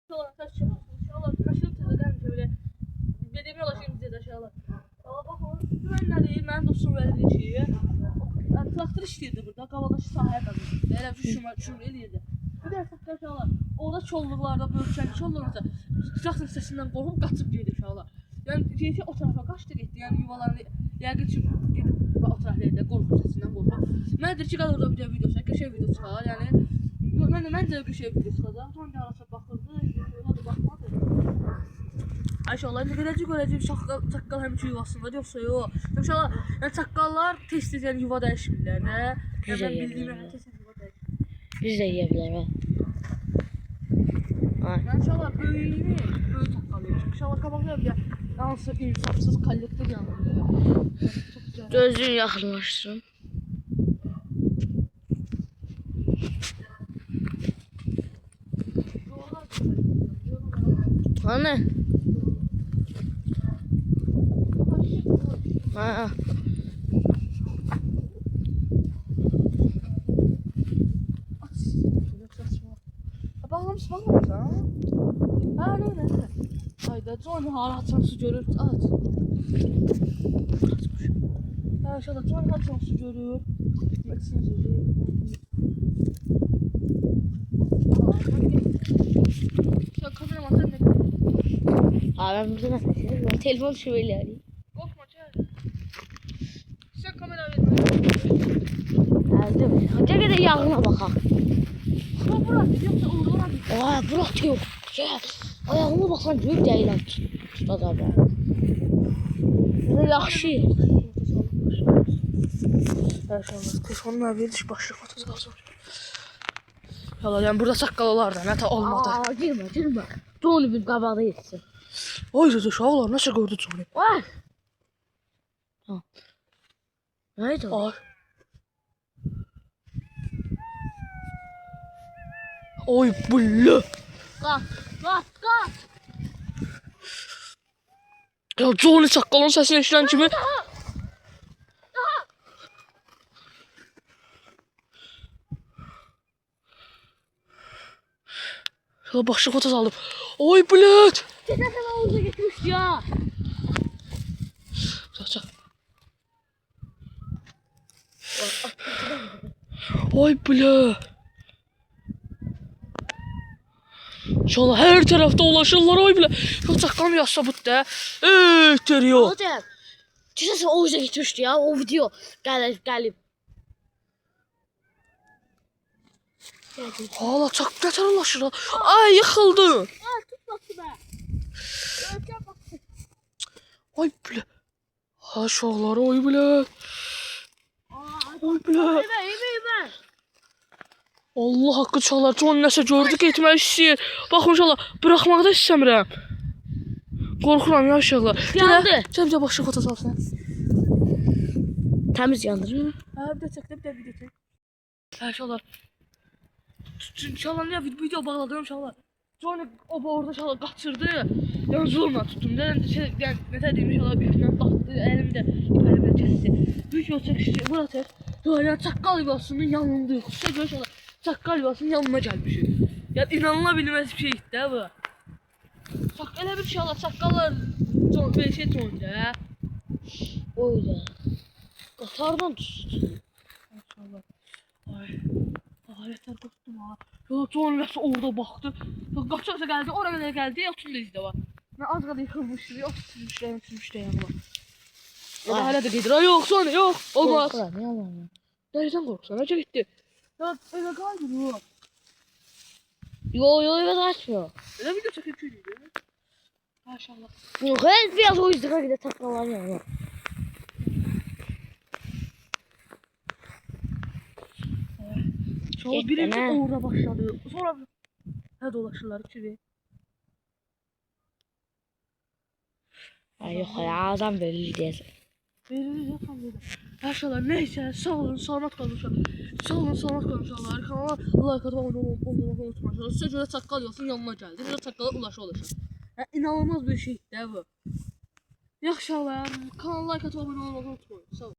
İnşallah kaç şey olsun. İnşallah kaçırıp tezeden şöyle dediğimi ulaşayım size de inşallah. Allah bakalım. Güvenleri, ben dostum verdiği şeyi. Yani traktör işliydi burada. Kavalaşı sahaya kazandı. Elə bir şumar eləyirdi. Bir də saklar inşallah. Orada çolluqlarda, bölüşən çolluqlarda traktör sesindən qorxub qaçıb geldi inşallah. Yani şeysi o tarafa kaçtı gitti. Yani yuvalarını yəqin ki gedib o tarafa eləyirdi. Qorxub sesindən qorxub. Mən də ki qalır orada bir də video çək, şey video çıxar. Yəni mən də bir şey video çıxacaq. Sonra arası baxırdı, ona da baxmadı. İnşallah görəcək çaqqal həmişə yuvasında yoxsa yox. İnşallah yəni çaqqallar tez-tez yəni yuva dəyişmirlər də. Yəni mən bildiyim tez-tez yuva dəyişir. Biz də yeyə bilərik. Yəni inşallah böyük çaqqal yox. İnşallah qabaqda bir hansı insafsız kollektiv yanılır. Çox güzel. Gözün yaxınlaşsın. Hani? Ha. Bağlamışsın ha? Ne? Hayda, John halatsan su görür. Aç. Ha, inşallah John halatsan su görür. Gitmeksin görür. Şu kameraman sen ne? Ben burada nefes telefon şöyle yani. Korkma çağır. Sen kamera verme. Elde mi? Hadi de yağına bakalım. Ama Burak yoksa uğramak. Burak yok. Gel. Ayağıma baksan büyük değilim. Tutacağım ben. Burada yaxşı. İnşallah telefonla veriş başlık atacağız. İnşallah yani burada saqqal olar da nətə olmadı. Girmə. Johnny bir qabaqda yetsin. Oy uşaqlar nəsə gördü Johnny. Var. Neydi o? Ay. Oy bulla. Qaç. Ya Johnny saqqalın səsini eşidən kimi. Ya başlık fotoğraf aldım. Oy blöd. Geçen sefer havuza gitmişti ya. Çak. Oy blöd. İnşallah her tarafta ulaşırlar oy bile. Yok çakkal yazsa bu da. Teriyor. Hocam. Geçen sefer havuza gitmişti ya. O video. Gelip. Hala çak neler ulaşır. Ay yıkıldı. Tut baktı be. Oy bile. Ha uşaqlar oy bile. Oy bile. İyi. Allah haqqı çalar. John nəsə gördü getmək istəyir. Baxın inşallah bıraxmaq da istəmirəm. Qorxuram ya uşaqlar. Yandı. Gəl başlıq fotoğraf alsan. Temiz yandırır. Ha bir də çək, bir də video çək. Ha uşaqlar. İnşallah ne video bağladım inşallah. John o orada inşallah qaçırdı. Yəni zorla tutdum. Yəni nə deyim inşallah iplə batdı, əlimdə ipəlimlə kəsdi. Video çəkişi bura çək. Böyle çakkal yuvasının yanındayıq. Size görüş olar. Çakkal yuvasının yanına gelmişik. Yani inanılabilmez bir şeydi de bu. Elə bir şey olar. Çakkallar bir şey çoğunca. Oyda. Qatardan tutdu. Maşallah. Ay. Alətlər dostum ha. Ya John nəsə orada baxdı. Qaçaqsa gəldi, oraya qədər gəldi. Otun da izdə var. Mən az qada yıxılmışdı. Yox, sürmüşlər yanıma. Ya hələ də gedir. Yox, sonra yox. Olmaz. Ne yalan. Nereden korksan? Necə getdi? Ya elə qaldı bu. Yo evet açmıyor. Elə video çəkib köydü. Maşallah. Yok evet biraz o yüzden gide taklalar yani. Sonra birinci orada başladı. Sonra hə dolaşırlar kimi. Ay yok ya adam belli değil. Verir ya tam böyle. Maşallah neyse sağ olun selamat kalın uşaq. Sağ olun selamat kalın uşaqlar. Kanala like atıp abone olmayı unutmayın. Sizə görə çaqqal yolsun yanına gəldi. Bizə çaqqala ulaşır. İnanılmaz bir şey də bu. Yaxşı kanala like atıp abone olmayı unutmayın. Sağ olun.